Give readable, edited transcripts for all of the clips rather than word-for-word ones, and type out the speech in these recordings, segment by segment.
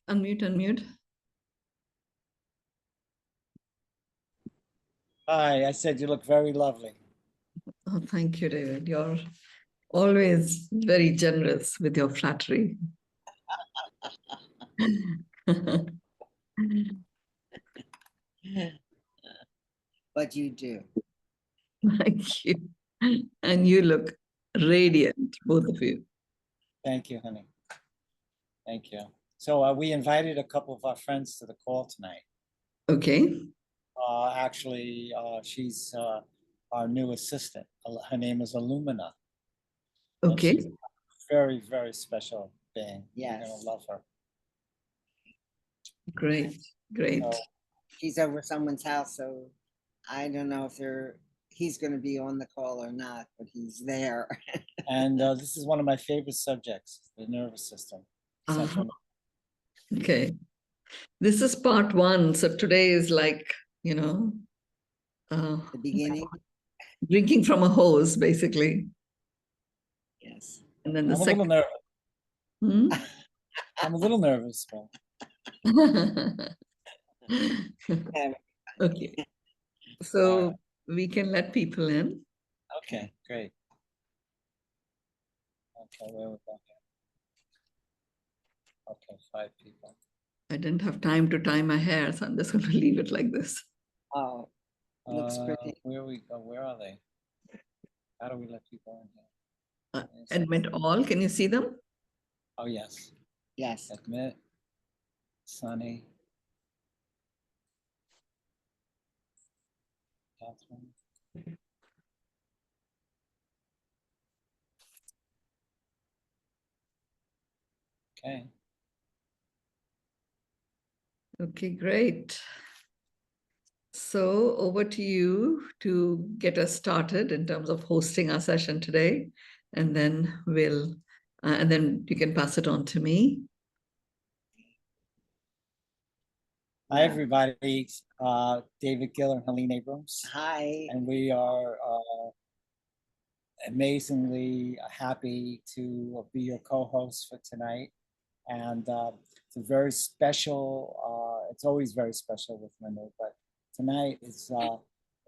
Unmute, unmute. Hi, I said you look very lovely. Oh, thank you, David. You're always very generous with your flattery. But you do. Thank you. And you look radiant, both of you. Thank you, honey. Thank you. So we invited a couple of our friends to the call tonight. Okay. Actually, she's our new assistant. Her name is Illumina. Okay. She's a very, very special being. Yes. You're gonna love her. Great, great. So, She's over someone's house, so I don't know if he's going to be on the call or not, but he's there. and this is one of my favorite subjects, the nervous system. Okay. This is part one. So today is like, The beginning. drinking from a hose, basically. Yes. And then the I'm a second. little nervous. I'm a little nervous, but okay. So we can let people in. Okay, great. Okay, where we go here? Okay, 5 people. I didn't have time to tie my hair, so I'm just going to leave it like this. Oh, looks pretty. Where we go? Where are they? How do we let people in here? Admit all. Can you see them? Oh, yes. Yes. Admit. Sunny. Catherine. Okay. Okay, great. So over to you to get us started in terms of hosting our session today, and then and then you can pass it on to me. Hi, everybody. David Gill and Helene Abrams. Hi. And we are amazingly happy to be your co-host for tonight. And it's a very special, it's always very special with Mynoo, but tonight it's a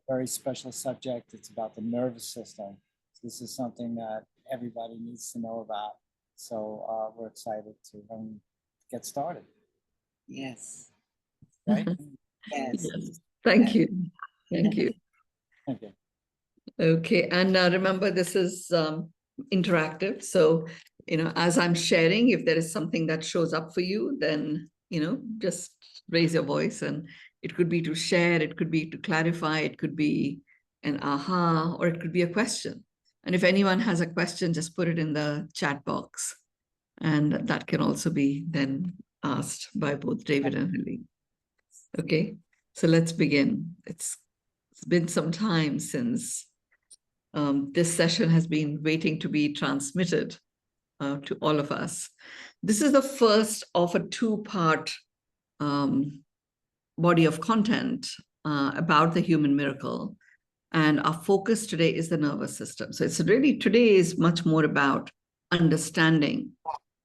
very special subject. It's about the nervous system. So this is something that everybody needs to know about. So we're excited to get started. Yes. Right? Yes. Yes. Thank you. Thank you. Okay. Okay, and remember, this is interactive. So, as I'm sharing, if there is something that shows up for you, then, just raise your voice. And it could be to share, it could be to clarify, it could be an aha, or it could be a question. And if anyone has a question, just put it in the chat box. And that can also be then asked by both David and Helene. Okay, so let's begin. It's been some time since this session has been waiting to be transmitted to all of us. This is the first of a two-part body of content about the human miracle. And our focus today is the nervous system. So it's really, today is much more about understanding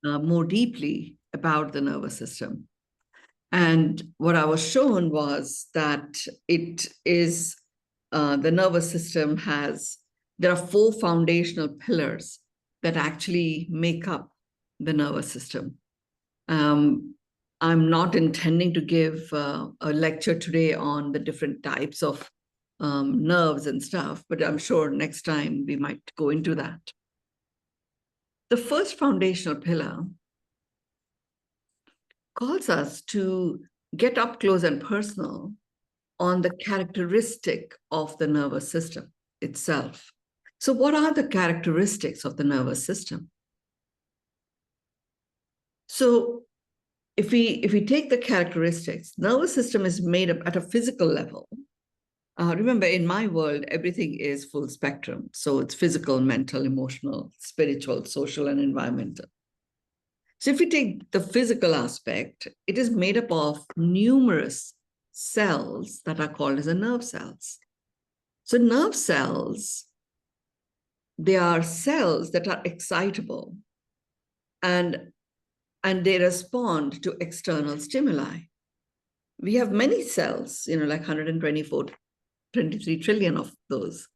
more deeply about the nervous system. And what I was shown was that it is, the nervous system there are 4 foundational pillars that actually make up the nervous system. I'm not intending to give a lecture today on the different types of nerves and stuff, but I'm sure next time we might go into that. The first foundational pillar calls us to get up close and personal on the characteristic of the nervous system itself. So what are the characteristics of the nervous system? So if we take the characteristics, nervous system is made up at a physical level. Remember, in my world, everything is full spectrum. So it's physical, mental, emotional, spiritual, social, and environmental. So if we take the physical aspect, it is made up of numerous cells that are called as the nerve cells. So nerve cells, they are cells that are excitable. And and they respond to external stimuli. We have many cells, like 23 trillion of those.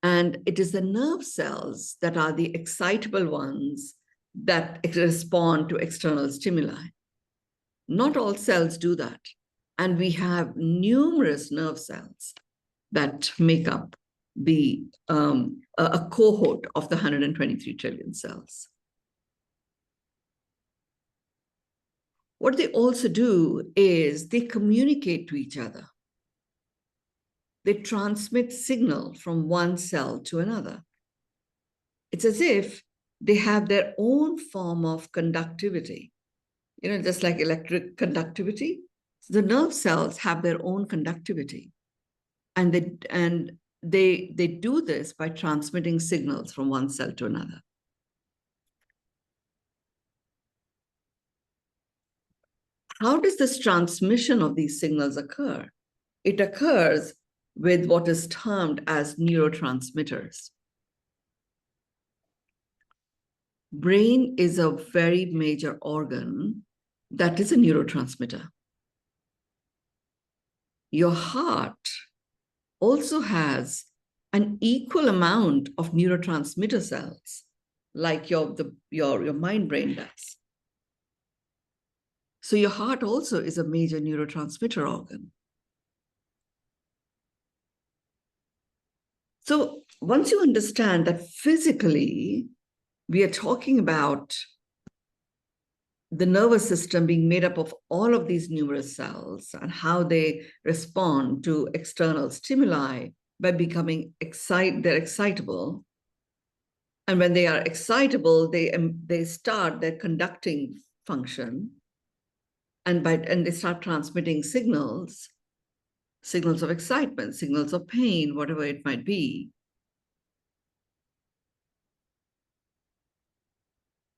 And it is the nerve cells that are the excitable ones that respond to external stimuli. Not all cells do that. And we have numerous nerve cells that make up a cohort of the 123 trillion cells. What they also do is they communicate to each other. They transmit signal from one cell to another. It's as if they have their own form of conductivity, just like electric conductivity. The nerve cells have their own conductivity. And they do this by transmitting signals from one cell to another. How does this transmission of these signals occur? It occurs with what is termed as neurotransmitters. Brain is a very major organ that is a neurotransmitter. Your heart also has an equal amount of neurotransmitter cells, like your mind brain does. So your heart also is a major neurotransmitter organ. So once you understand that physically, we are talking about the nervous system being made up of all of these numerous cells and how they respond to external stimuli by becoming they're excitable. And when they are excitable, they start their conducting function, and they start transmitting signals of excitement, signals of pain, whatever it might be.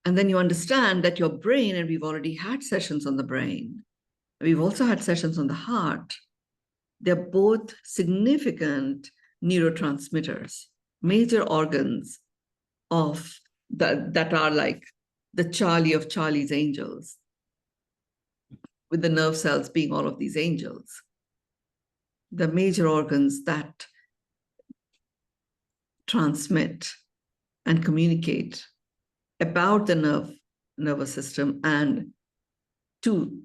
And then you understand that your brain, and we've already had sessions on the brain, we've also had sessions on the heart, they're both significant neurotransmitters, major organs that are like the Charlie of Charlie's Angels, with the nerve cells being all of these angels. The major organs that transmit and communicate about the nervous system and to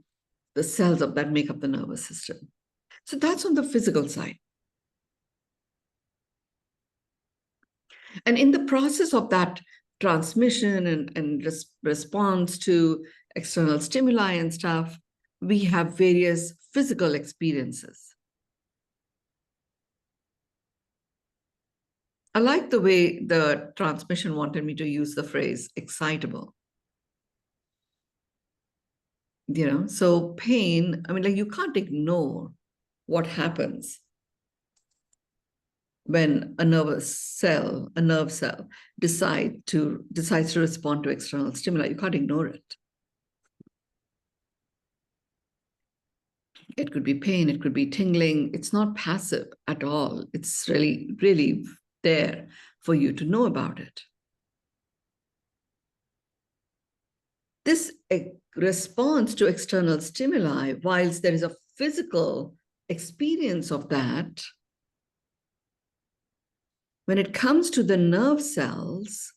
the cells that make up the nervous system. So that's on the physical side. And in the process of that transmission and response to external stimuli and stuff, we have various physical experiences. I like the way the transmission wanted me to use the phrase excitable. So pain, you can't ignore what happens when a nerve cell decides to respond to external stimuli. You can't ignore it. It could be pain, it could be tingling. It's not passive at all. It's really, really there for you to know about it. This response to external stimuli, whilst there is a physical experience of that, when it comes to the nerve cells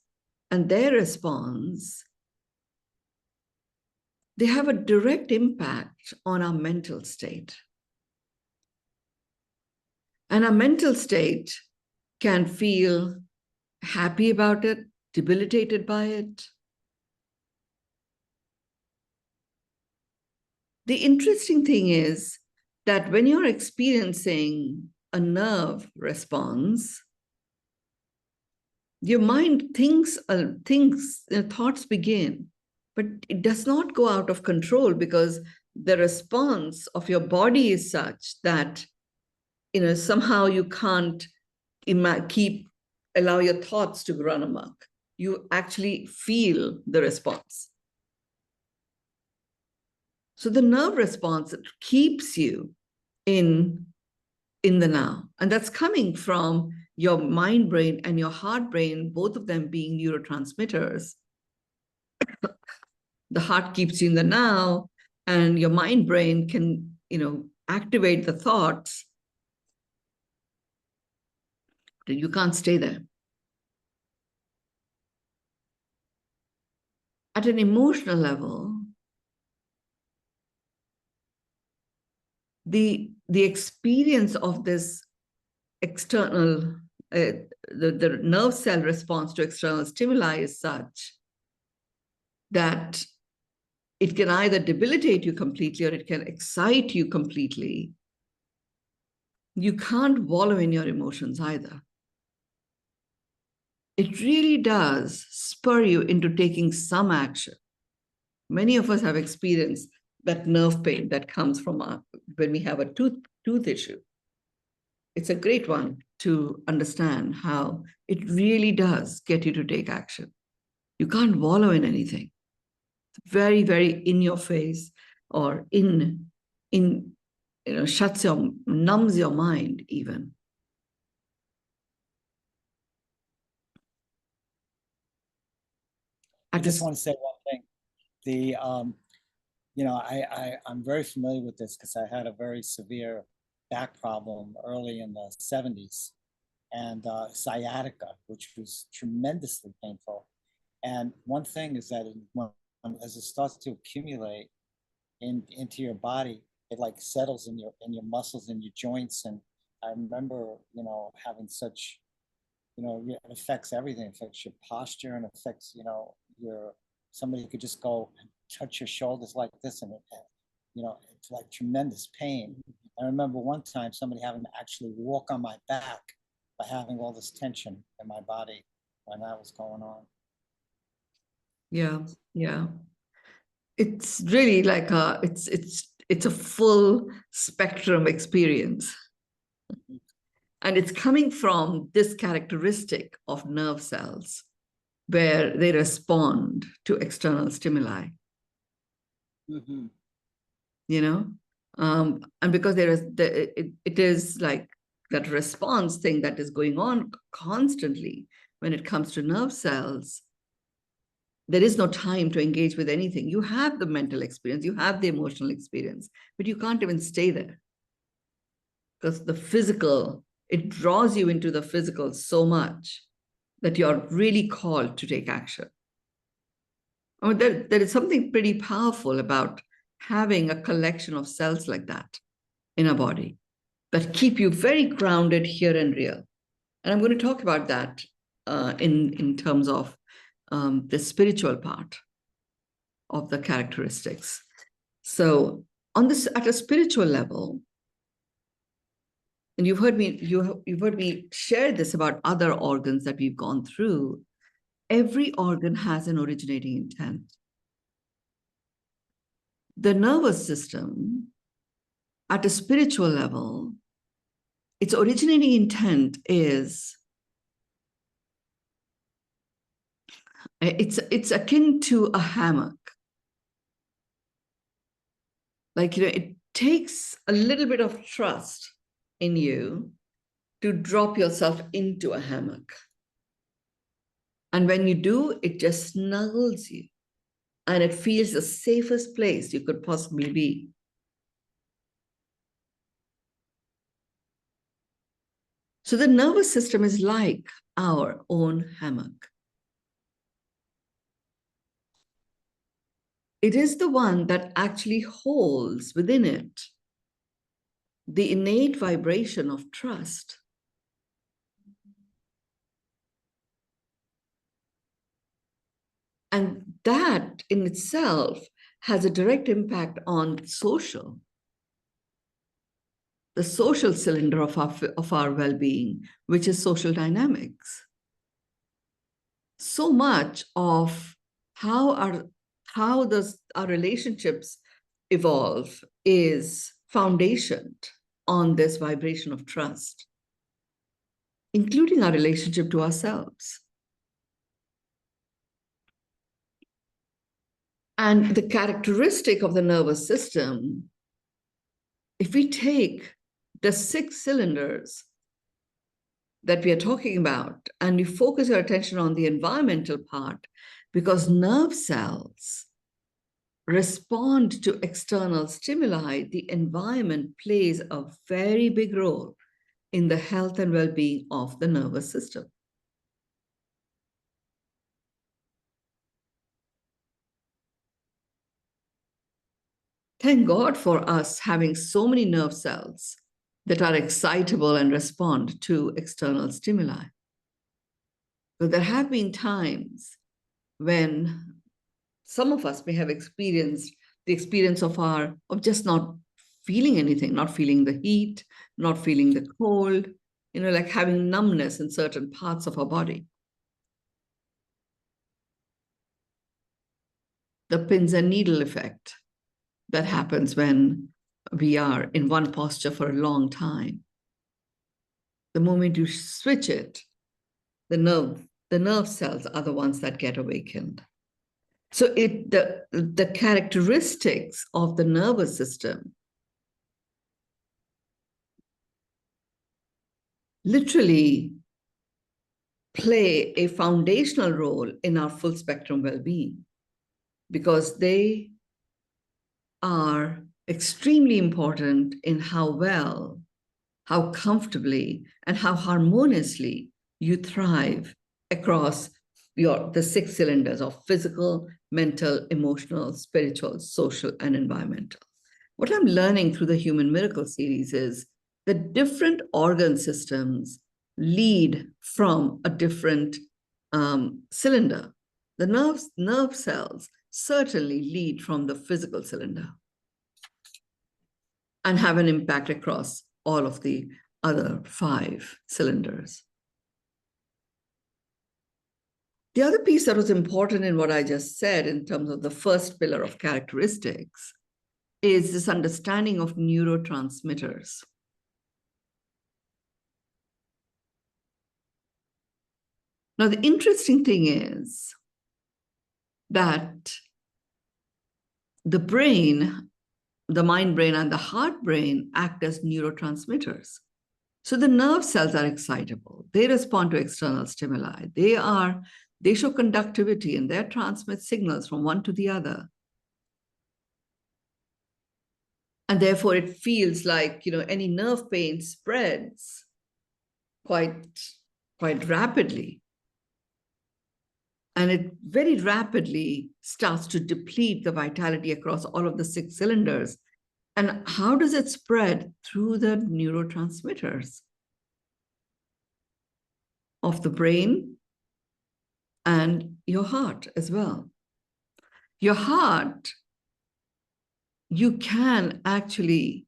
and their response, they have a direct impact on our mental state. And our mental state can feel happy about it, debilitated by it. The interesting thing is that when you're experiencing a nerve response, your mind thinks, thoughts begin, but it does not go out of control because the response of your body is such that, somehow you can't allow your thoughts to run amok. You actually feel the response. So the nerve response keeps you in the now. And that's coming from your mind brain and your heart brain, both of them being neurotransmitters. The heart keeps you in the now, and your mind brain can, activate the thoughts. You can't stay there. At an emotional level, the experience of this external, the nerve cell response to external stimuli is such that it can either debilitate you completely or it can excite you completely. You can't wallow in your emotions either. It really does spur you into taking some action. Many of us have experienced that nerve pain that comes from when we have a tooth issue. It's a great one to understand how it really does get you to take action. You can't wallow in anything. It's very, very in your face, or numbs your mind even. I just want to say one thing. I'm very familiar with this because I had a very severe back problem early in the 70s, and sciatica, which was tremendously painful. And one thing is that as it starts to accumulate into your body, it like settles in your muscles and your joints. And I remember, having such, it affects everything. It affects your posture, and affects, somebody could just go and touch your shoulders like this, and it's like tremendous pain. I remember one time somebody having to actually walk on my back by having all this tension in my body when that was going on. Yeah. It's really like it's a full spectrum experience. And it's coming from this characteristic of nerve cells where they respond to external stimuli. Mm-hmm. And because it is like that response thing that is going on constantly when it comes to nerve cells. There is no time to engage with anything. You have the mental experience, you have the emotional experience, but you can't even stay there because the physical, it draws you into the physical so much that you're really called to take action. I mean, there is something pretty powerful about having a collection of cells like that in a body that keep you very grounded here and real. And I'm going to talk about that in terms of the spiritual part of the characteristics. So at a spiritual level, and you've heard me share this about other organs that we've gone through. Every organ has an originating intent. The nervous system, at a spiritual level, its originating intent is it's akin to a hammock. Like, it takes a little bit of trust in you to drop yourself into a hammock. And when you do, it just snuggles you. And it feels the safest place you could possibly be. So the nervous system is like our own hammock. It is the one that actually holds within it the innate vibration of trust. And that in itself has a direct impact on the social cylinder of our well-being, which is social dynamics. So much of how our relationships evolve is foundationed on this vibration of trust, including our relationship to ourselves. And the characteristic of the nervous system, if we take the 6 cylinders that we are talking about and you focus your attention on the environmental part, because nerve cells respond to external stimuli, the environment plays a very big role in the health and well-being of the nervous system. Thank God for us having so many nerve cells that are excitable and respond to external stimuli. But there have been times when some of us may have experienced the experience of just not feeling anything, not feeling the heat, not feeling the cold, like having numbness in certain parts of our body. The pins and needle effect that happens when we are in one posture for a long time. The moment you switch it, the nerve cells are the ones that get awakened. So the characteristics of the nervous system literally play a foundational role in our full spectrum well-being, because they are extremely important in how well, how comfortably, and how harmoniously you thrive across the 6 cylinders of physical, mental, emotional, spiritual, social, and environmental. What I'm learning through the Human Miracle series is that different organ systems lead from a different cylinder. The nerve cells certainly lead from the physical cylinder and have an impact across all of the other 5 cylinders. The other piece that was important in what I just said in terms of the first pillar of characteristics is this understanding of neurotransmitters. Now, the interesting thing is that the brain, the mind brain, and the heart brain act as neurotransmitters. So the nerve cells are excitable. They respond to external stimuli. They show conductivity, and they transmit signals from one to the other. And therefore, it feels like, any nerve pain spreads quite rapidly. And it very rapidly starts to deplete the vitality across all of the 6 cylinders. And how does it spread? Through the neurotransmitters of the brain and your heart as well. Your heart, you can actually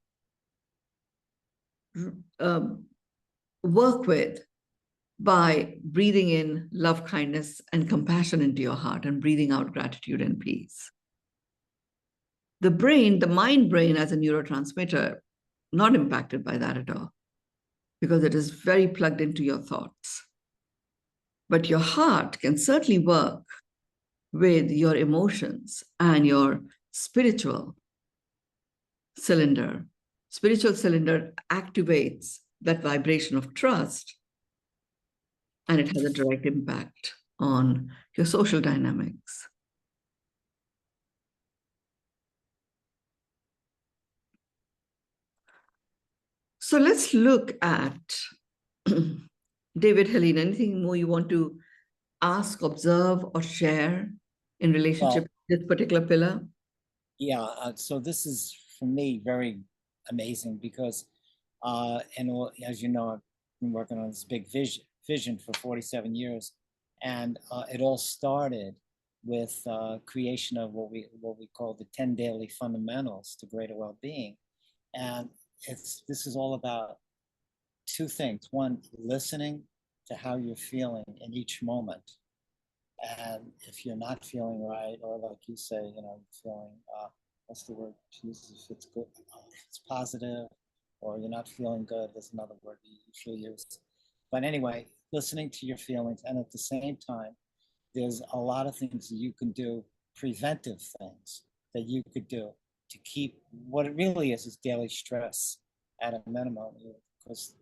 work with by breathing in love, kindness, and compassion into your heart and breathing out gratitude and peace. The brain, the mind brain as a neurotransmitter, not impacted by that at all, because it is very plugged into your thoughts. But your heart can certainly work with your emotions and your spiritual cylinder. Spiritual cylinder activates that vibration of trust, and it has a direct impact on your social dynamics. So let's look at David, Helene, anything more you want to ask, observe, or share in relationship to this particular pillar? Yeah, so this is, for me, very amazing because, as you know, I've been working on this big vision for 47 years, and it all started with creation of what we call the 10 daily fundamentals to greater well-being. And this is all about 2 things. One, listening to how you're feeling in each moment. And if you're not feeling right, or like you say, feeling, what's the word? Jesus, if it's good, if it's positive, or you're not feeling good, there's another word you usually use. But anyway, listening to your feelings. And at the same time, there's a lot of things that you can do, preventive things that you could do to keep what it really is daily stress at a minimum, because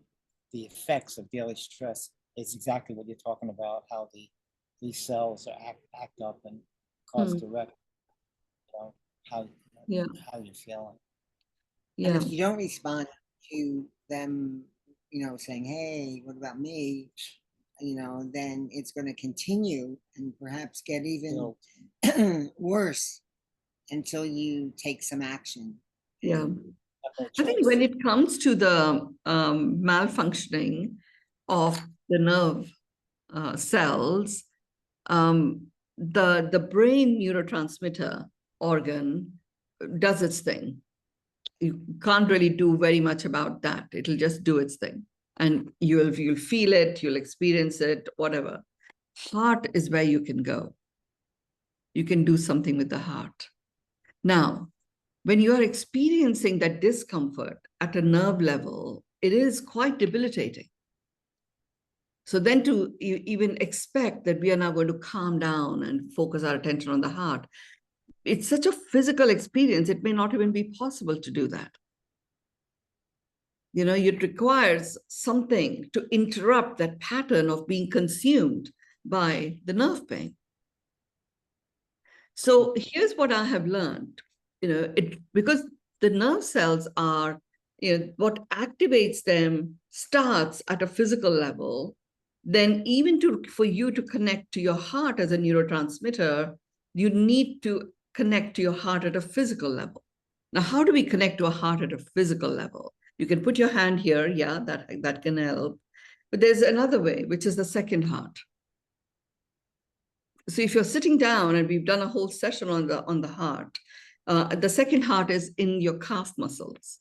the effects of daily stress is exactly what you're talking about, how these cells are act up and cause direct how Yeah. how you're feeling. And Yeah. if you don't respond to them, saying, hey, what about me? Then it's going to continue and perhaps get even worse until you take some action. Yeah. Have no I think choice. when it comes to the malfunctioning of the nerve cells, the brain neurotransmitter organ does its thing. You can't really do very much about that. It'll just do its thing, and you'll feel it, you'll experience it, whatever. Heart is where you can go. You can do something with the heart. Now, when you are experiencing that discomfort at a nerve level, it is quite debilitating. So then to even expect that we are now going to calm down and focus our attention on the heart, it's such a physical experience, it may not even be possible to do that. It requires something to interrupt that pattern of being consumed by the nerve pain. So here's what I have learned, because the nerve cells are, what activates them starts at a physical level, then even for you to connect to your heart as a neurotransmitter, you need to connect to your heart at a physical level. Now, how do we connect to a heart at a physical level? You can put your hand here, yeah, that can help. But there's another way, which is the second heart. So if you're sitting down, and we've done a whole session on the heart, the second heart is in your calf muscles,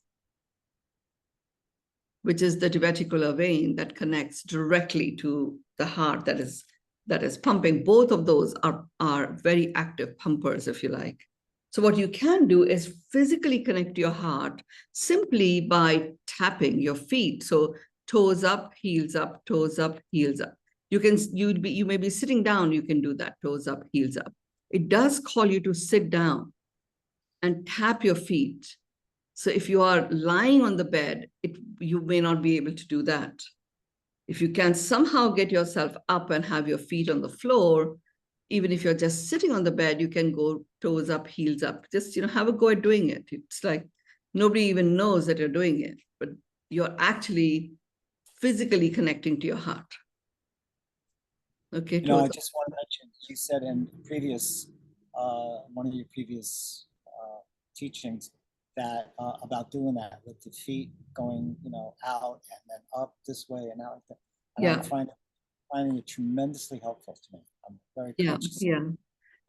which is the diverticular vein that connects directly to the heart that is pumping. Both of those are very active pumpers, if you like. So what you can do is physically connect to your heart simply by tapping your feet. So toes up, heels up, toes up, heels up. You may be sitting down, you can do that, toes up, heels up. It does call you to sit down and tap your feet. So if you are lying on the bed, you may not be able to do that. If you can somehow get yourself up and have your feet on the floor, even if you're just sitting on the bed, you can go toes up, heels up. Just, have a go at doing it. It's like nobody even knows that you're doing it, but you're actually physically connecting to your heart. Okay. I just want to mention, you said in one of your previous teachings that about doing that with the feet going, out and then up this way and out. And Yeah. I'm finding it tremendously helpful to me. I'm very conscious. Yeah.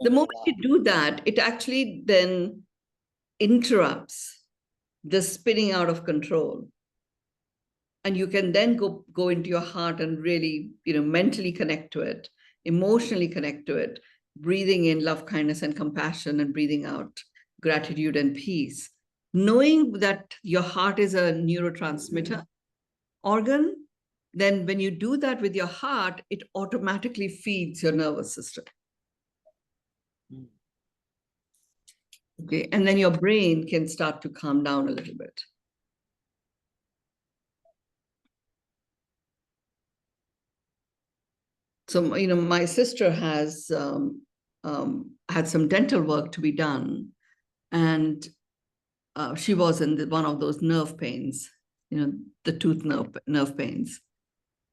The moment you do that, it actually then interrupts the spinning out of control. And you can then go into your heart and really, mentally connect to it, emotionally connect to it, breathing in love, kindness, and compassion, and breathing out gratitude and peace. Knowing that your heart is a neurotransmitter organ, then when you do that with your heart, it automatically feeds your nervous system. Okay, and then your brain can start to calm down a little bit. So, my sister has had some dental work to be done, and she was in one of those nerve pains, the tooth nerve pains,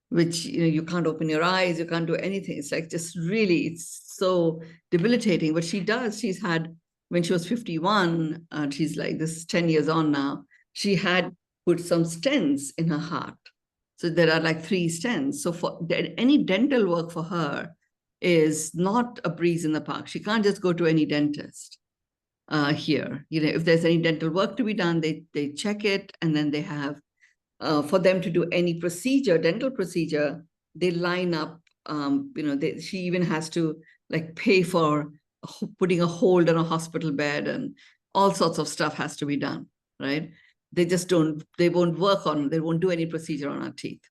which, you can't open your eyes, you can't do anything. It's like just really, it's so debilitating. But she's had, when she was 51, she's like, this is 10 years on now, she had put some stents in her heart. So there are like 3 stents. So for any dental work for her is not a breeze in the park. She can't just go to any dentist here. If there's any dental work to be done, they check it, and then they have, for them to do any dental procedure, they line up, she even has to like pay for putting a hold on a hospital bed, and all sorts of stuff has to be done, right? They won't do any procedure on our teeth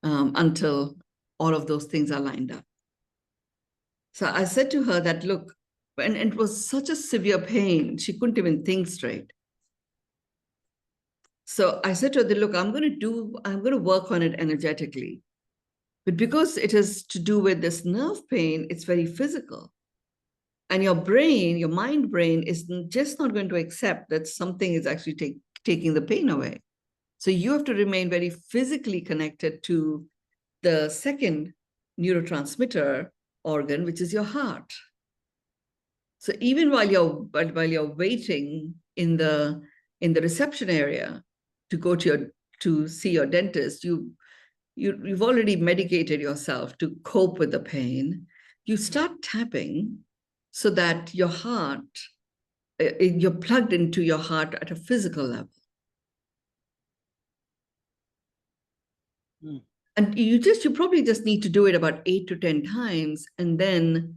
until all of those things are lined up. So I said to her that, look, and it was such a severe pain, she couldn't even think straight. So I said to her, look, I'm going to work on it energetically. But because it is to do with this nerve pain, it's very physical. And your brain, your mind brain, is just not going to accept that something is actually taking the pain away. So you have to remain very physically connected to the second neurotransmitter organ, which is your heart. So even while you're waiting in the reception area to go to see your dentist, you've already medicated yourself to cope with the pain. You start tapping so that your heart, you're plugged into your heart at a physical level. Mm. And you probably just need to do it about 8 to 10 times, and then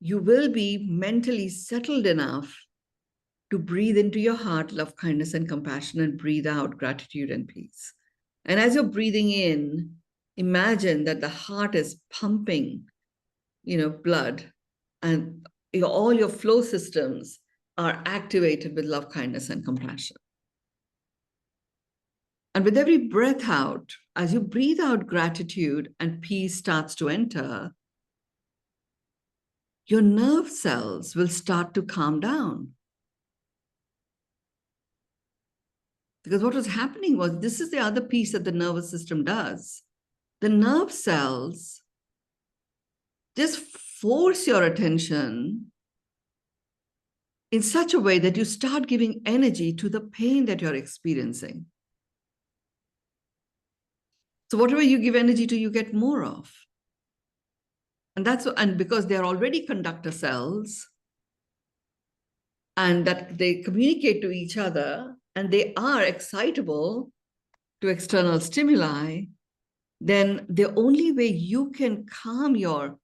you will be mentally settled enough to breathe into your heart love, kindness, and compassion, and breathe out gratitude and peace. And as you're breathing in, imagine that the heart is pumping, blood, and all your flow systems are activated with love, kindness, and compassion. And with every breath out, as you breathe out gratitude and peace starts to enter, your nerve cells will start to calm down. Because what was happening was, this is the other piece that the nervous system does. The nerve cells just force your attention in such a way that you start giving energy to the pain that you're experiencing. So whatever you give energy to, you get more of. And because they're already conductor cells, and that they communicate to each other, and they are excitable to external stimuli, then the only way you can calm your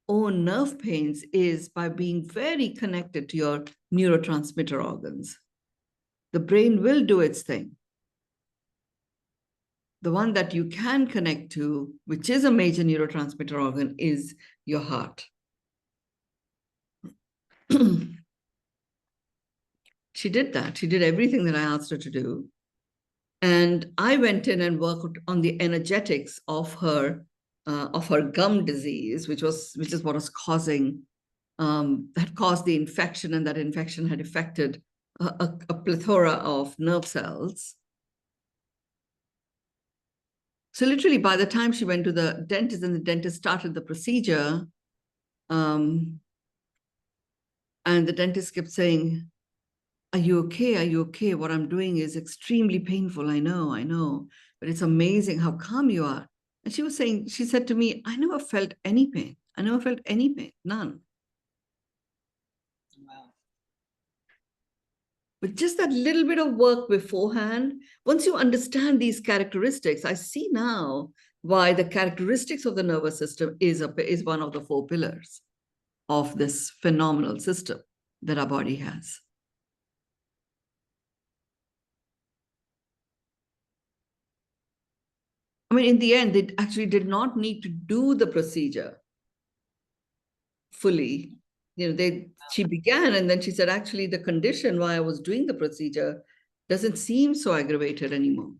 own nerve pains is by being very connected to your neurotransmitter organs. The brain will do its thing. The one that you can connect to, which is a major neurotransmitter organ, is your heart. She did that. She did everything that I asked her to do. And I went in and worked on the energetics of her gum disease, which is what was had caused the infection, and that infection had affected a plethora of nerve cells. So literally, by the time she went to the dentist and the dentist started the procedure, and the dentist kept saying, "Are you okay? Are you okay? What I'm doing is extremely painful. I know, but it's amazing how calm you are." And she said to me, "I never felt any pain. I never felt any pain, none." Wow. But just that little bit of work beforehand, once you understand these characteristics, I see now why the characteristics of the nervous system is one of the 4 pillars of this phenomenal system that our body has. I mean, in the end, they actually did not need to do the procedure fully. She began, and then she said, actually, the condition why I was doing the procedure doesn't seem so aggravated anymore.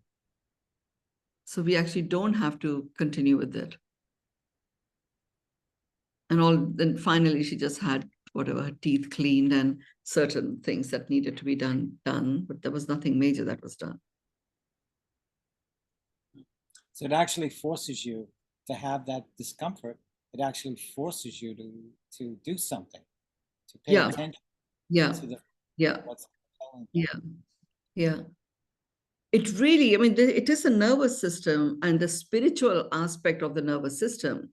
So we actually don't have to continue with it. And then finally, she just had her teeth cleaned and certain things that needed to be done, but there was nothing major that was done. So it actually forces you to have that discomfort. It actually forces you to do something, to pay attention to what's telling you. Yeah. It really, I mean, it is a nervous system and the spiritual aspect of the nervous system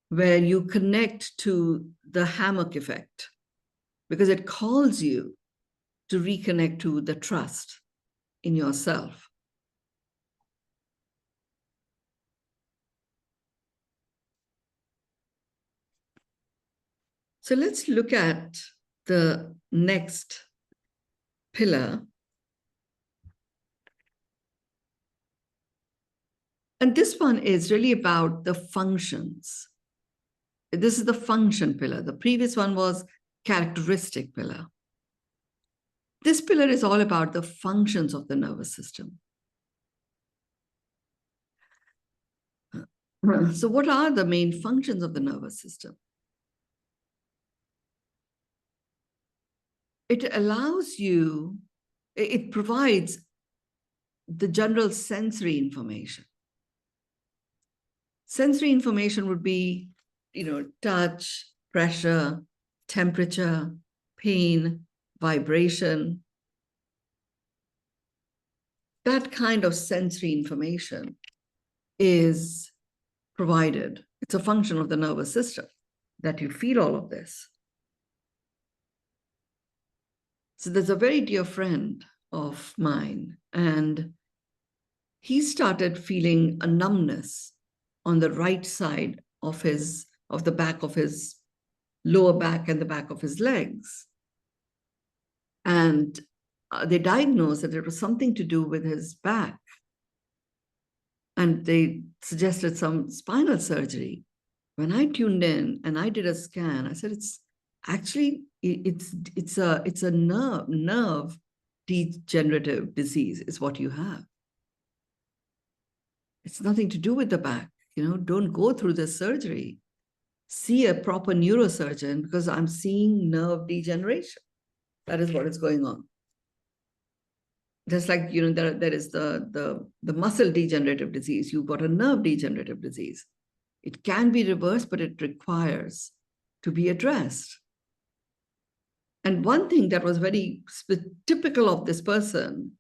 where you connect to the hammock effect, because it calls you to reconnect to the trust in yourself. So let's look at the next pillar. And this one is really about the functions. This is the function pillar. The previous one was characteristic pillar. This pillar is all about the functions of the nervous system. So what are the main functions of the nervous system? it allows you, it provides the general sensory information. Sensory information would be, touch, pressure, temperature, pain, vibration. That kind of sensory information is provided. It's a function of the nervous system that you feel all of this. So there's a very dear friend of mine, and he started feeling a numbness on the right side of the back of his lower back and the back of his legs. And they diagnosed that it was something to do with his back. And they suggested some spinal surgery. When I tuned in and I did a scan, I said, it's a nerve degenerative disease is what you have. It's nothing to do with the back. Don't go through this surgery. See a proper neurosurgeon, because I'm seeing nerve degeneration. That is what is going on. Just like, there is the muscle degenerative disease. You've got a nerve degenerative disease. It can be reversed, but it requires to be addressed. And one thing that was very typical of this person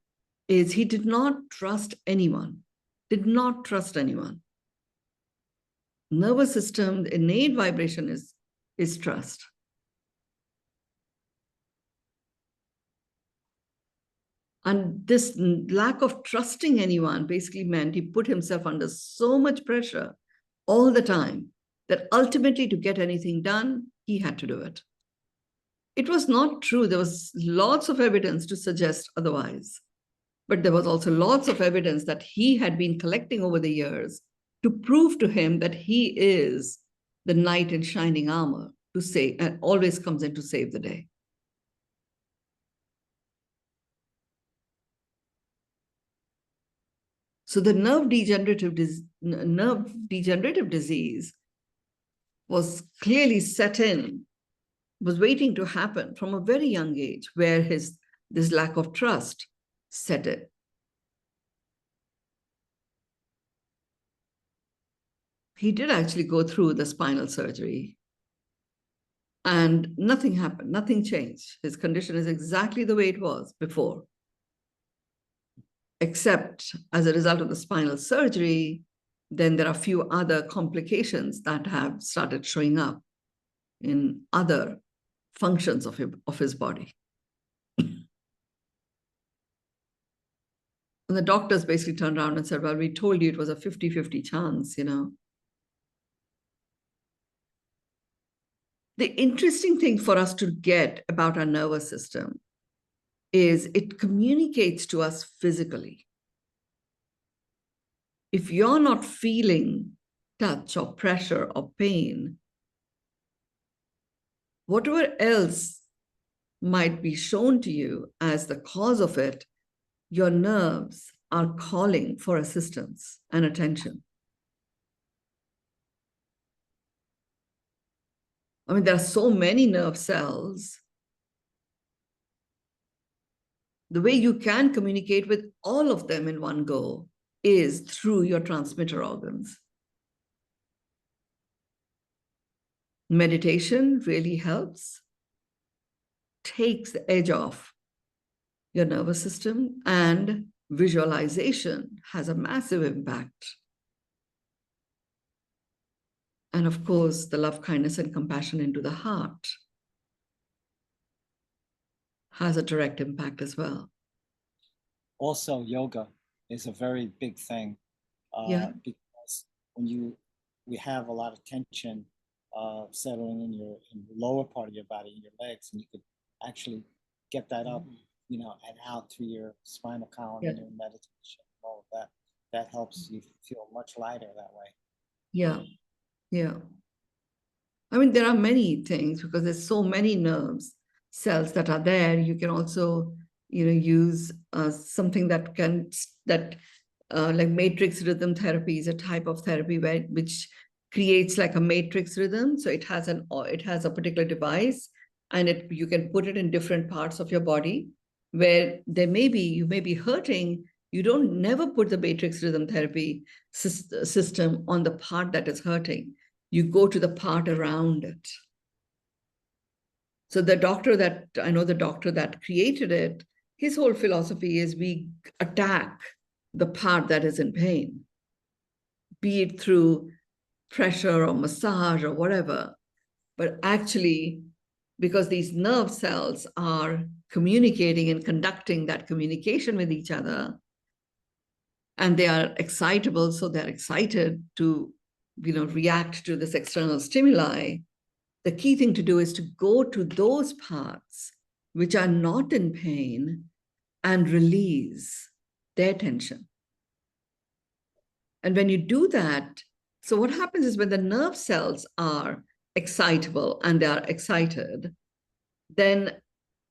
is he did not trust anyone. Nervous system, innate vibration is trust. And this lack of trusting anyone basically meant he put himself under so much pressure all the time that ultimately, to get anything done, he had to do it. It was not true. There was lots of evidence to suggest otherwise. But there was also lots of evidence that he had been collecting over the years to prove to him that he is the knight in shining armor to save, and always comes in to save the day. So the nerve degenerative disease was clearly set in, was waiting to happen from a very young age, where this lack of trust set in. He did actually go through the spinal surgery, and nothing happened, nothing changed. His condition is exactly the way it was before, except as a result of the spinal surgery, then there are a few other complications that have started showing up in other functions of his body. And the doctors basically turned around and said, well, we told you it was a 50-50 chance, The interesting thing for us to get about our nervous system is it communicates to us physically. If you're not feeling touch or pressure or pain, whatever else might be shown to you as the cause of it, your nerves are calling for assistance and attention. I mean, there are so many nerve cells. The way you can communicate with all of them in one go is through your transmitter organs. Meditation really helps, takes the edge off your nervous system, and visualization has a massive impact. And of course, the love, kindness, and compassion into the heart has a direct impact as well. Also, yoga is a very big thing because when we have a lot of tension settling in the lower part of your body, in your legs, and you could actually get that up, and out through your spinal column and your meditation, all of that. That helps you feel much lighter that way. Yeah. I mean, there are many things because there's so many nerves cells that are there. You can also, use something that like matrix rhythm therapy is a type of therapy which creates like a matrix rhythm. So it has a particular device and you can put it in different parts of your body where you may be hurting. You don't never put the matrix rhythm therapy system on the part that is hurting. You go to the part around it. So the doctor that created it, his whole philosophy is we attack the part that is in pain, be it through pressure or massage or whatever. But actually, because these nerve cells are communicating and conducting that communication with each other, and they are excitable, so they're excited to, react to this external stimuli. The key thing to do is to go to those parts which are not in pain and release their tension. And when you do that, so what happens is when the nerve cells are excitable and they are excited, then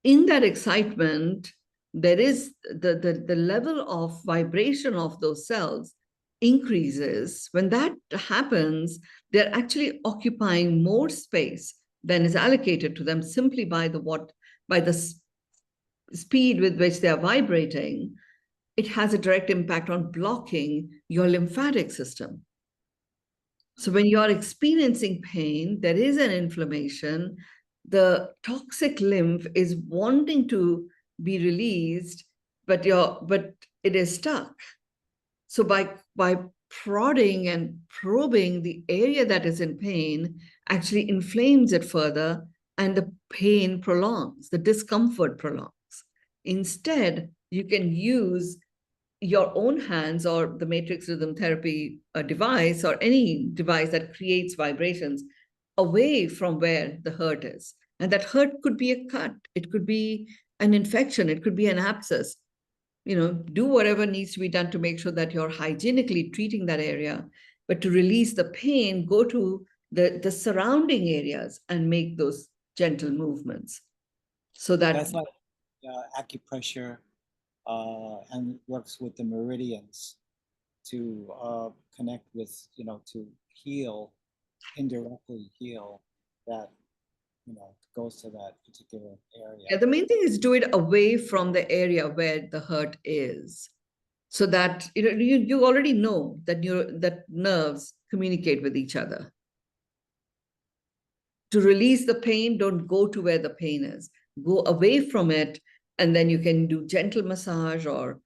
in that excitement, there is the level of vibration of those cells increases. When that happens, they're actually occupying more space than is allocated to them simply by the speed with which they are vibrating. It has a direct impact on blocking your lymphatic system. So when you're experiencing pain, there is an inflammation. The toxic lymph is wanting to be released, but it is stuck. So by prodding and probing the area that is in pain, actually inflames it further, and the pain prolongs, the discomfort prolongs. Instead, you can use your own hands or the matrix rhythm therapy device or any device that creates vibrations away from where the hurt is. And that hurt could be a cut, it could be an infection, it could be an abscess. Do whatever needs to be done to make sure that you're hygienically treating that area. But to release the pain, go to the surrounding areas and make those gentle movements. So That's like acupressure, and it works with the meridians to connect with, to indirectly heal that, goes to that particular area. Yeah, the main thing is do it away from the area where the hurt is, so that you already know that that nerves communicate with each other. To release the pain, don't go to where the pain is. Go away from it, and then you can do gentle massage or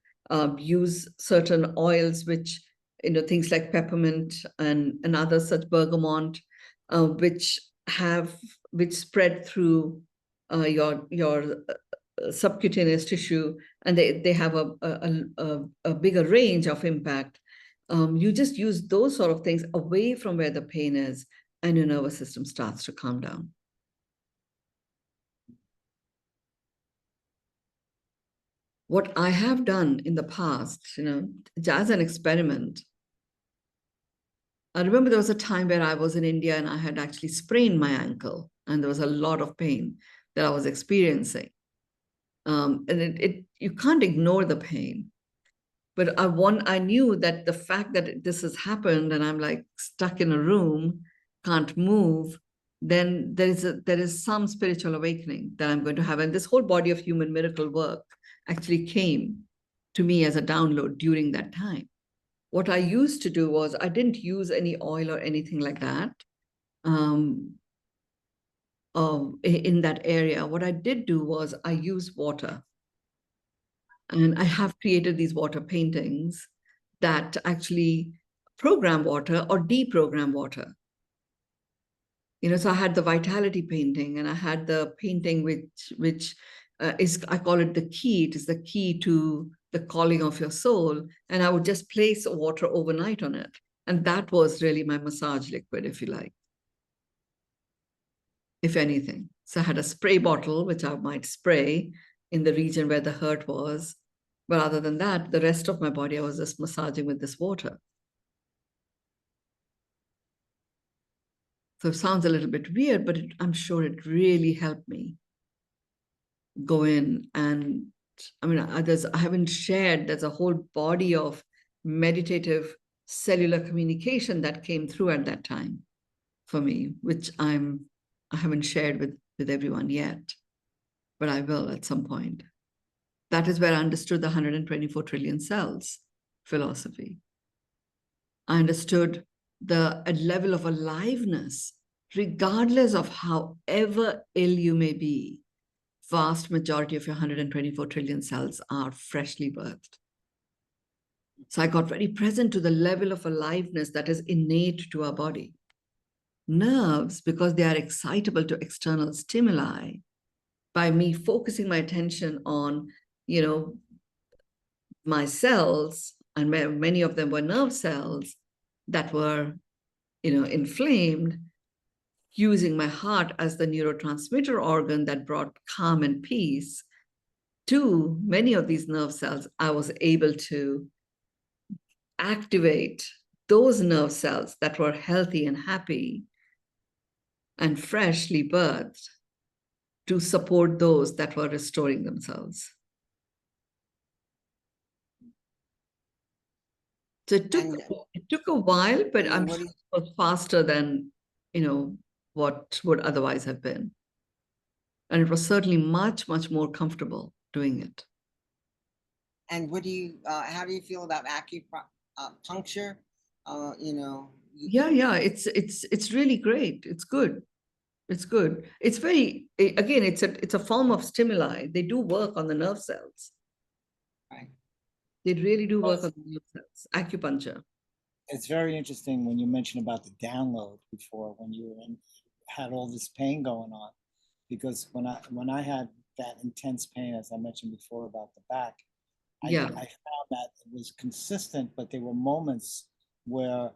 use certain oils, which, things like peppermint and other such bergamot, which spread through your subcutaneous tissue, and they have a bigger range of impact. You just use those sort of things away from where the pain is, and your nervous system starts to calm down. What I have done in the past, as an experiment, I remember there was a time where I was in India and I had actually sprained my ankle, and there was a lot of pain that I was experiencing. And you can't ignore the pain. But I knew that the fact that this has happened and I'm like stuck in a room, can't move, then there is some spiritual awakening that I'm going to have. And this whole body of human miracle work actually came to me as a download during that time. What I used to do was I didn't use any oil or anything like that in that area. What I did do was I used water. And I have created these water paintings that actually program water or deprogram water. So I had the vitality painting, and I had the painting which is, I call it the key. It is the key to the calling of your soul. And I would just place water overnight on it. And that was really my massage liquid, if you like, if anything. So I had a spray bottle, which I might spray in the region where the hurt was. But other than that, the rest of my body, I was just massaging with this water. So it sounds a little bit weird, but I'm sure it really helped me go in. And I haven't shared, there's a whole body of meditative cellular communication that came through at that time for me, which I haven't shared with with everyone yet, but I will at some point. That is where I understood the 124 trillion cells philosophy. I understood the level of aliveness, regardless of however ill you may be. Vast majority of your 124 trillion cells are freshly birthed. So I got very present to the level of aliveness that is innate to our body. Nerves, because they are excitable to external stimuli, by me focusing my attention on, my cells, and many of them were nerve cells that were, inflamed, using my heart as the neurotransmitter organ that brought calm and peace to many of these nerve cells, I was able to activate those nerve cells that were healthy and happy and freshly birthed to support those that were restoring themselves. So it took a while, but I'm sure it was faster than, what would otherwise have been. And it was certainly much, much more comfortable doing it. And what do you, how do you feel about acupuncture? Yeah, it's really great. It's good. It's good. It's very, again, it's a form of stimuli. They do work on the nerve cells. Right. They really do work on the nerve cells. Acupuncture. It's very interesting when you mentioned about the download before, when you had all this pain going on, because when I had that intense pain, as I mentioned before about the back, I found that it was consistent, but there were moments where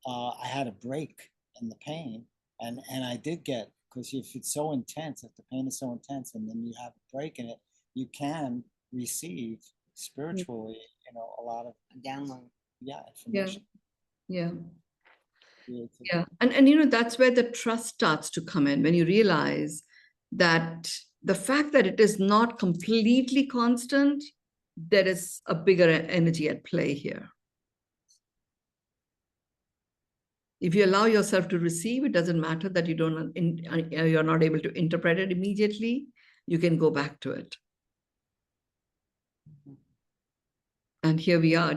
I had a break in the pain, and I did get, because if it's so intense, if the pain is so intense, and then you have a break in it, you can receive spiritually, a lot of download. Information. Yeah. And that's where the trust starts to come in, when you realize that the fact that it is not completely constant, there is a bigger energy at play here. If you allow yourself to receive, it doesn't matter that you're not able to interpret it immediately. You can go back to it. And here we are,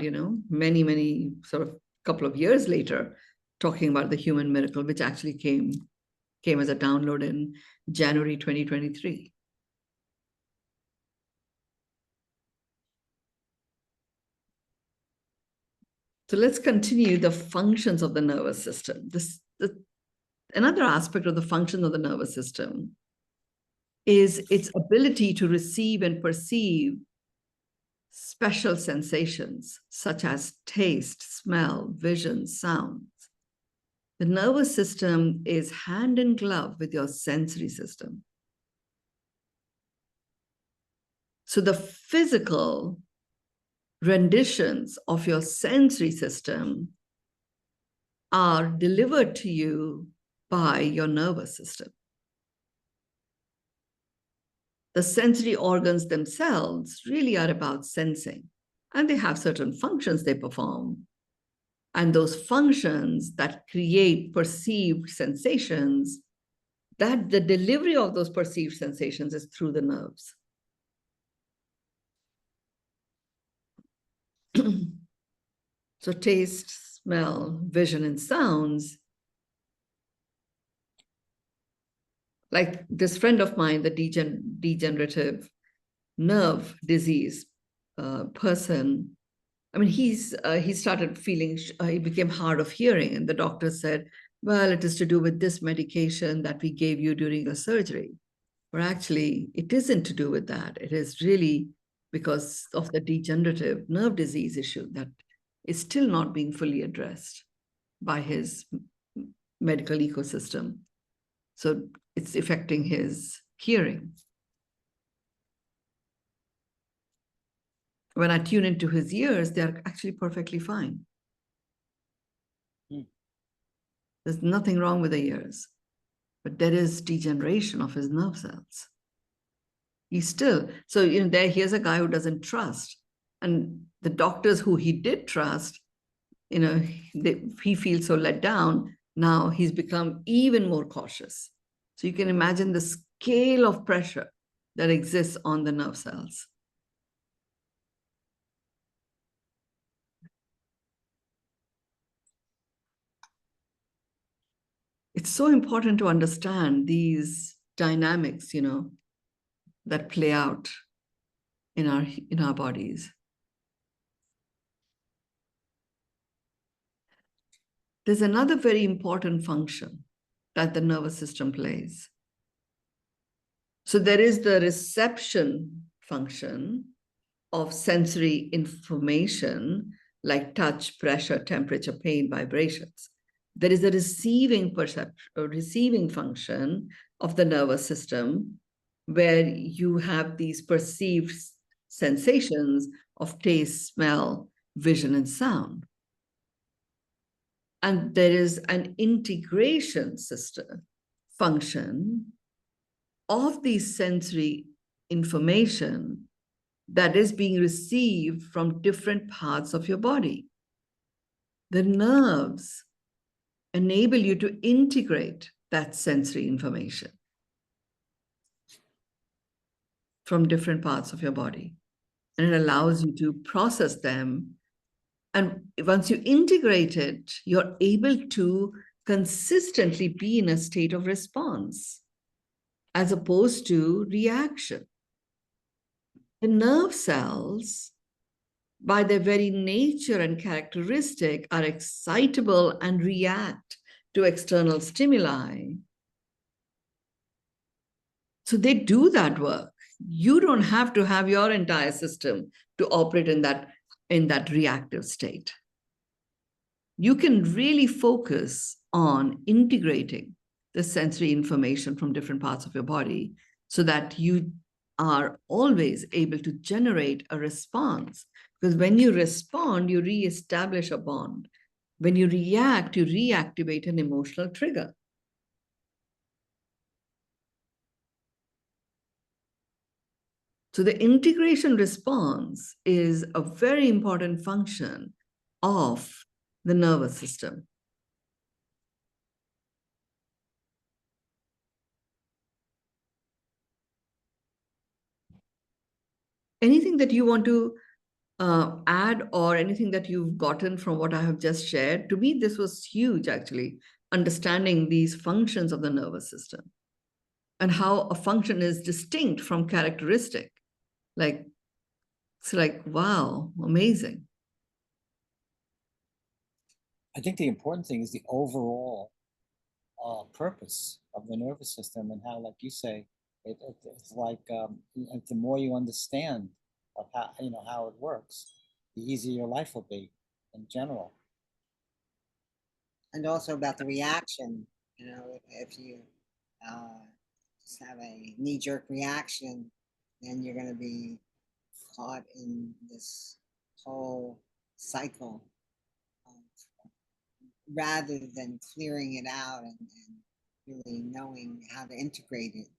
many sort of couple of years later, talking about the human miracle, which actually came as a download in January 2023. So let's continue the functions of the nervous system. Another aspect of the function of the nervous system is its ability to receive and perceive special sensations such as taste, smell, vision, sounds. The nervous system is hand in glove with your sensory system. So the physical renditions of your sensory system are delivered to you by your nervous system. The sensory organs themselves really are about sensing, and they have certain functions they perform. And those functions that create perceived sensations, that the delivery of those perceived sensations is through the nerves. So taste, smell, vision, and sounds. Like this friend of mine, the degenerative nerve disease person, I mean, he started feeling, he became hard of hearing, and the doctor said, well, it is to do with this medication that we gave you during the surgery. But actually, it isn't to do with that. It is really because of the degenerative nerve disease issue that is still not being fully addressed by his medical ecosystem. So it's affecting his hearing. When I tune into his ears, they're actually perfectly fine. There's nothing wrong with the ears, but there is degeneration of his nerve cells. He's still, so here's a guy who doesn't trust. And the doctors who he did trust, he feels so let down. Now he's become even more cautious. So you can imagine this scale of pressure that exists on the nerve cells. It's so important to understand these dynamics, that play out in our bodies. There's another very important function that the nervous system plays. So there is the reception function of sensory information like touch, pressure, temperature, pain, vibrations. There is a receiving function of the nervous system where you have these perceived sensations of taste, smell, vision, and sound. And there is an integration system function of these sensory information that is being received from different parts of your body. The nerves enable you to integrate that sensory information from different parts of your body. And it allows you to process them. And once you integrate it, you're able to consistently be in a state of response as opposed to reaction. The nerve cells, by their very nature and characteristic, are excitable and react to external stimuli. So they do that work. You don't have to have your entire system to operate in that reactive state. You can really focus on integrating the sensory information from different parts of your body so that you are always able to generate a response. Because when you respond, you reestablish a bond. When you react, you reactivate an emotional trigger. So the integration response is a very important function of the nervous system. Anything that you want to add or anything that you've gotten from what I have just shared? To me, this was huge, actually, understanding these functions of the nervous system and how a function is distinct from characteristic. It's like, wow, amazing. I think the important thing is the overall purpose of the nervous system and how, like you say, it's like the more you understand of how it works, the easier your life will be in general. And also about the reaction, if you just have a knee-jerk reaction, then you're going to be caught in this whole cycle rather than clearing it out and really knowing how to integrate it,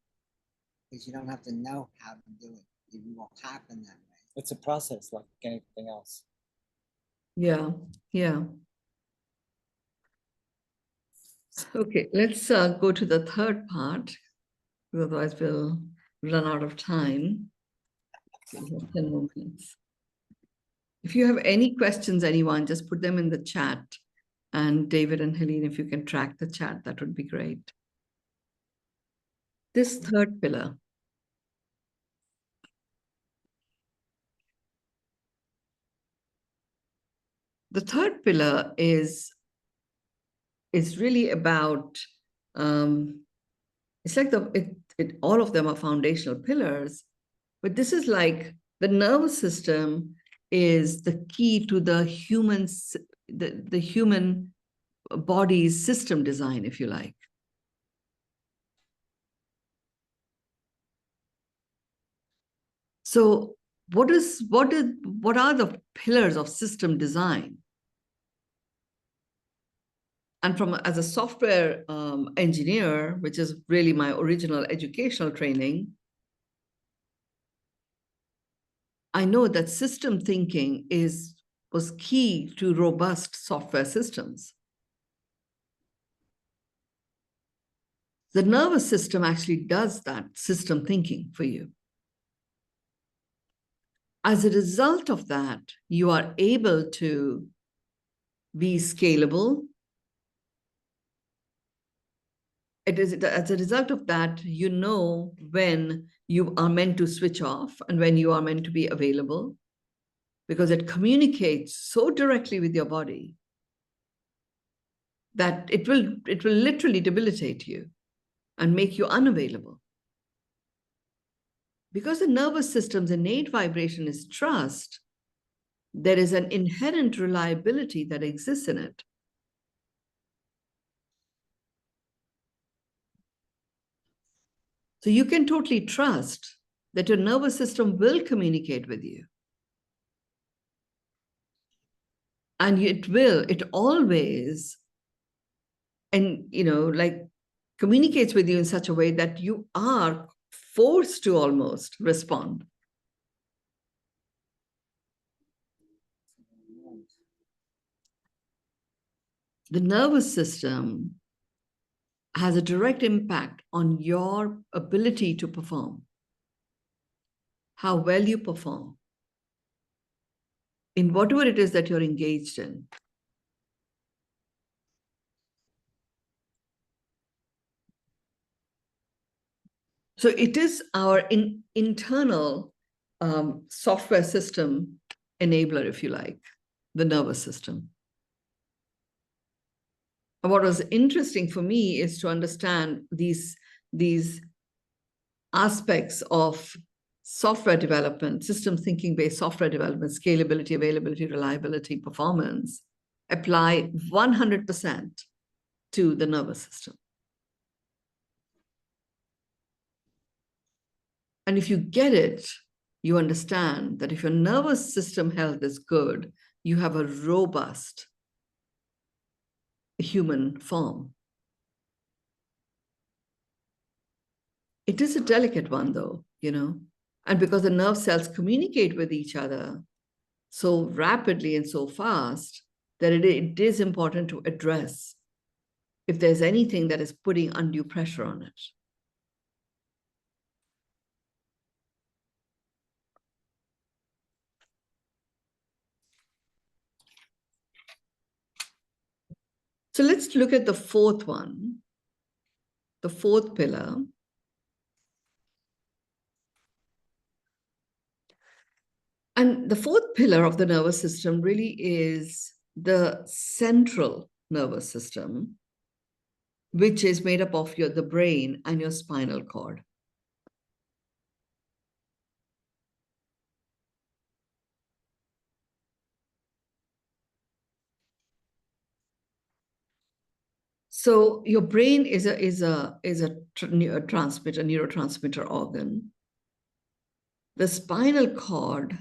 because you don't have to know how to do it. It will happen that way. It's a process like anything else. Yeah. Okay, let's go to the third part, otherwise we'll run out of time. 10 more minutes. If you have any questions, anyone, just put them in the chat. And David and Helene, if you can track the chat, that would be great. This third pillar. The third pillar is really about, it's like all of them are foundational pillars, but this is like the nervous system is the key to the human body's system design, if you like. So what are the pillars of system design? And as a software engineer, which is really my original educational training, I know that system thinking was key to robust software systems. The nervous system actually does that system thinking for you. As a result of that, you are able to be scalable. It is as a result of that, you know when you are meant to switch off and when you are meant to be available, because it communicates so directly with your body that it will literally debilitate you and make you unavailable. Because the nervous system's innate vibration is trust, there is an inherent reliability that exists in it. So you can totally trust that your nervous system will communicate with you. And it always, and like communicates with you in such a way that you are forced to almost respond. The nervous system has a direct impact on your ability to perform, how well you perform in whatever it is that you're engaged in. So it is our internal software system enabler, if you like, the nervous system. And what was interesting for me is to understand these aspects of software development, system thinking-based software development, scalability, availability, reliability, performance, apply 100% to the nervous system. And if you get it, you understand that if your nervous system health is good, you have a robust human form. It is a delicate one, though, and because the nerve cells communicate with each other so rapidly and so fast that it is important to address if there's anything that is putting undue pressure on it. So let's look at the fourth one, the fourth pillar. And the fourth pillar of the nervous system really is the central nervous system, which is made up of the brain and your spinal cord. So your brain is a neurotransmitter organ. The spinal cord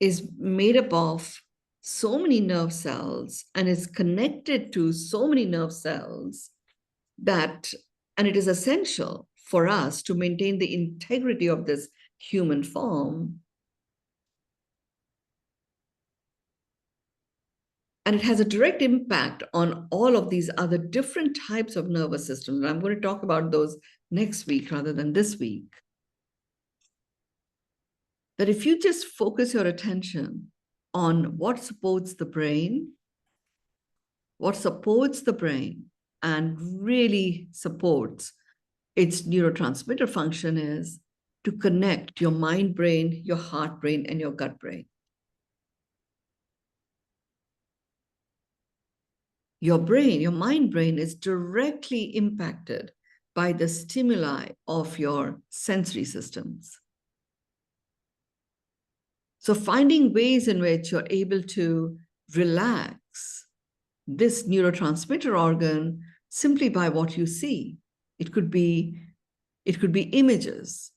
is made up of so many nerve cells and is connected to so many nerve cells and it is essential for us to maintain the integrity of this human form. And it has a direct impact on all of these other different types of nervous systems. And I'm going to talk about those next week rather than this week. That if you just focus your attention on what supports the brain and really supports its neurotransmitter function is to connect your mind brain, your heart brain, and your gut brain. Your brain, your mind brain is directly impacted by the stimuli of your sensory systems. So finding ways in which you're able to relax this neurotransmitter organ simply by what you see. It could be images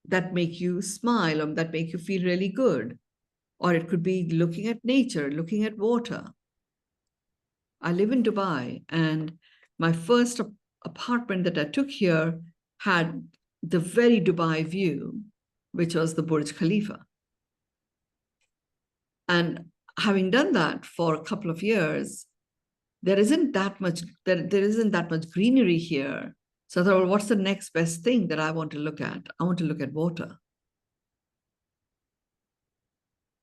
that make you smile or that make you feel really good. Or it could be looking at nature, looking at water. I live in Dubai, and my first apartment that I took here had the very Dubai view, which was the Burj Khalifa. And having done that for a couple of years, there isn't that much greenery here So I thought, well, what's the next best thing that I want to look at? I want to look at water.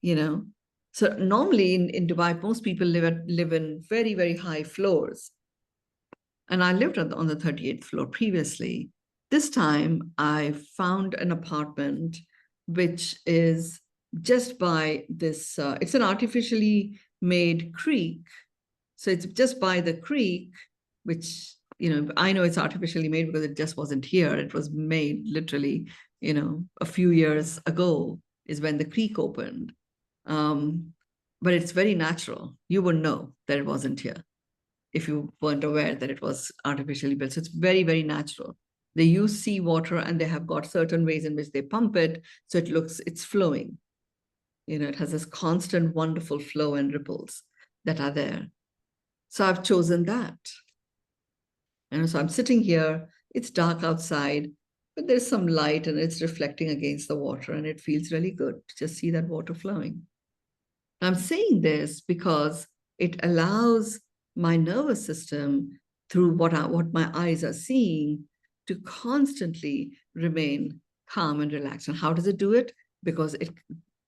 You know, so normally in Dubai, most people live in very, very high floors. And I lived on the 38th floor previously. This time I found an apartment which is just by this, it's an artificially made creek. So it's just by the creek, which, I know it's artificially made because it just wasn't here. It was made literally, a few years ago is when the creek opened. But it's very natural. You wouldn't know that it wasn't here if you weren't aware that it was artificially built. So it's very, very natural. They use seawater and they have got certain ways in which they pump it. So it's flowing. It has this constant, wonderful flow and ripples that are there. So I've chosen that. And so I'm sitting here, it's dark outside, but there's some light and it's reflecting against the water and it feels really good to just see that water flowing. I'm saying this because it allows my nervous system, through what my eyes are seeing, to constantly remain calm and relaxed. And how does it do it? Because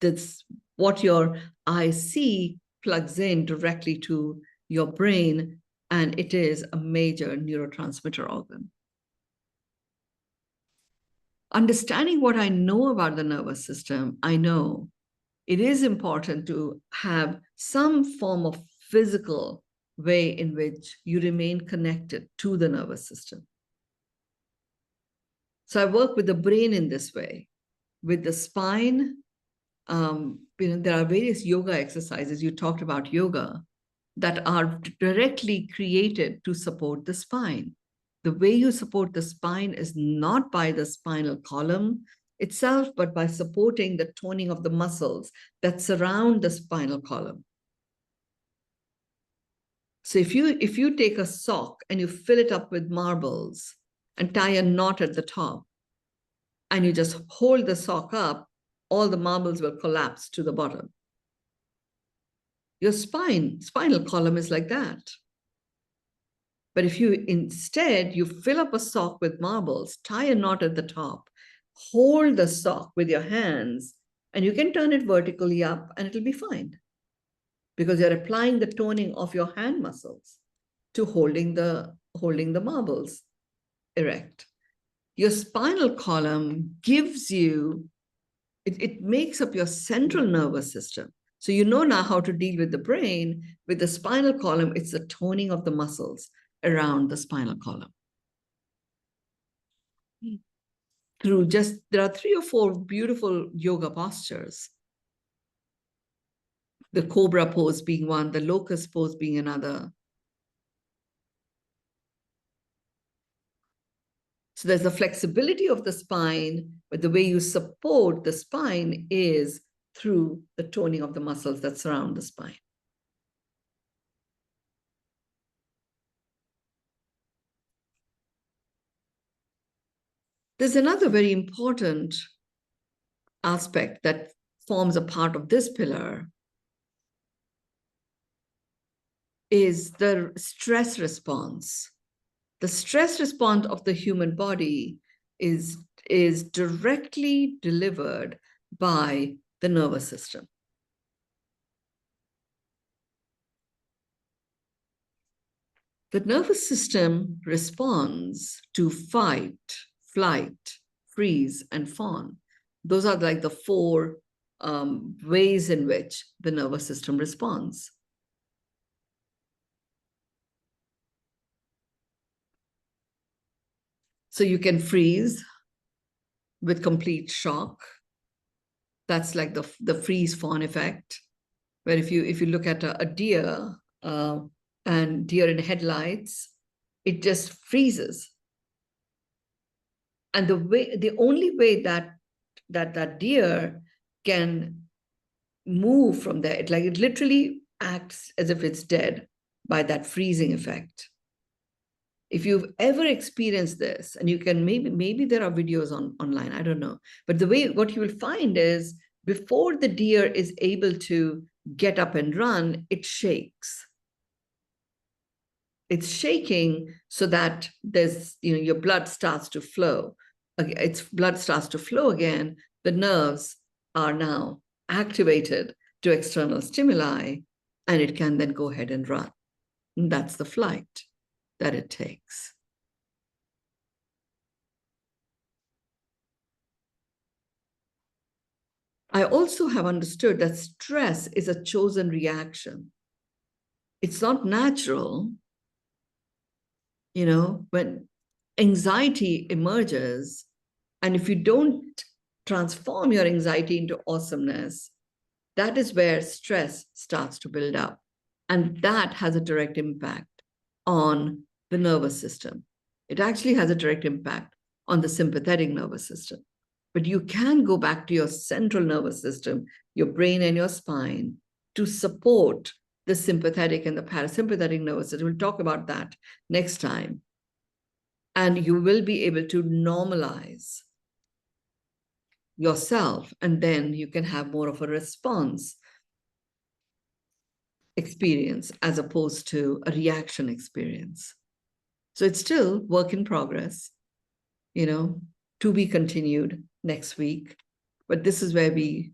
that's what your eyes see plugs in directly to your brain, and it is a major neurotransmitter organ. Understanding what I know about the nervous system, I know it is important to have some form of physical way in which you remain connected to the nervous system. So I work with the brain in this way. With the spine, there are various yoga exercises. You talked about yoga that are directly created to support the spine. The way you support the spine is not by the spinal column itself, but by supporting the toning of the muscles that surround the spinal column. So if you take a sock and you fill it up with marbles and tie a knot at the top, and you just hold the sock up, all the marbles will collapse to the bottom. Your spinal column is like that. But if you instead, you fill up a sock with marbles, tie a knot at the top, hold the sock with your hands, and you can turn it vertically up and it'll be fine. Because you're applying the toning of your hand muscles to holding the marbles erect. Your spinal column gives you, it makes up your central nervous system. So you know now how to deal with the brain. With the spinal column, it's the toning of the muscles around the spinal column. There are 3 or 4 beautiful yoga postures. The cobra pose being one, the locust pose being another. So there's the flexibility of the spine, but the way you support the spine is through the toning of the muscles that surround the spine. There's another very important aspect that forms a part of this pillar, is the stress response. The stress response of the human body is directly delivered by the nervous system. The nervous system responds to fight, flight, freeze, and fawn. Those are like the 4 ways in which the nervous system responds. So you can freeze with complete shock. That's like the freeze fawn effect, where if you look at a deer and deer in headlights, it just freezes. And the only way that deer can move from there, it literally acts as if it's dead by that freezing effect. If you've ever experienced this, and you can, maybe there are videos online, I don't know. But what you will find is, before the deer is able to get up and run, it shakes. It's shaking so that there's, your blood starts to flow. Its blood starts to flow again. The nerves are now activated to external stimuli, and it can then go ahead and run. And that's the flight that it takes. I also have understood that stress is a chosen reaction. It's not natural. When anxiety emerges, and if you don't transform your anxiety into awesomeness, that is where stress starts to build up. And that has a direct impact on the nervous system. It actually has a direct impact on the sympathetic nervous system. But you can go back to your central nervous system, your brain and your spine, to support the sympathetic and the parasympathetic nervous system. We'll talk about that next time. And you will be able to normalize yourself, and then you can have more of a response experience as opposed to a reaction experience. So it's still work in progress, to be continued next week. But this is where we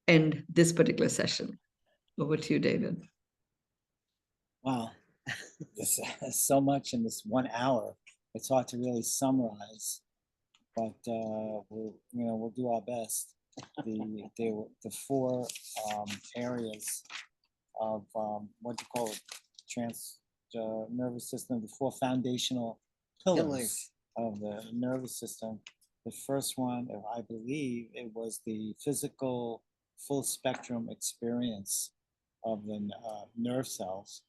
end this particular session. Over to you, David. Wow, there's so much in this 1 hour. It's hard to really summarize, but we'll do our best. The four areas of what do you call it? Nervous system. The four foundational pillars of the nervous system. The first one, I believe, it was the physical full spectrum experience of the nerve cells,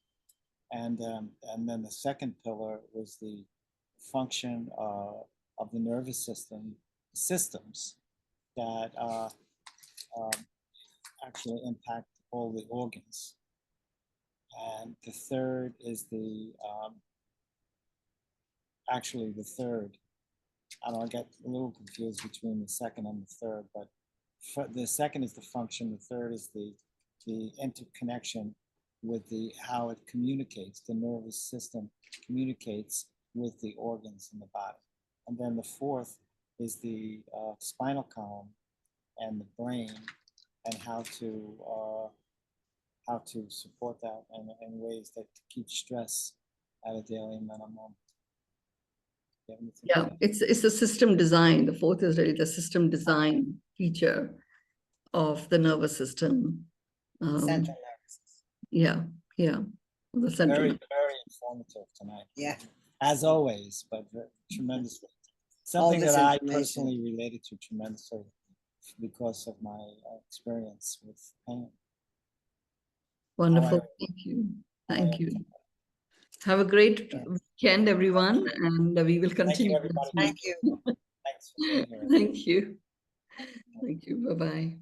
and then the second pillar was the function of the nervous system systems that actually impact all the organs. And the third is actually the third. I get a little confused between the second and the third, but the second is the function. The third is the interconnection with how it communicates. The nervous system communicates with the organs in the body. And then the fourth is the spinal column and the brain, and how to support that in ways that keep stress at a daily minimum. Yeah, it's a system design. The fourth is really the system design feature of the nervous system. Central nervous system. Yeah. The central. Very, very informative tonight. Yeah. As always, but tremendously. Something that I personally related to tremendously because of my experience with pain. Wonderful. Thank you. Have a great weekend, everyone, and we will continue. Thank you, everybody. Thank you. Thanks for being here. Thank you. Thank you. Bye-bye.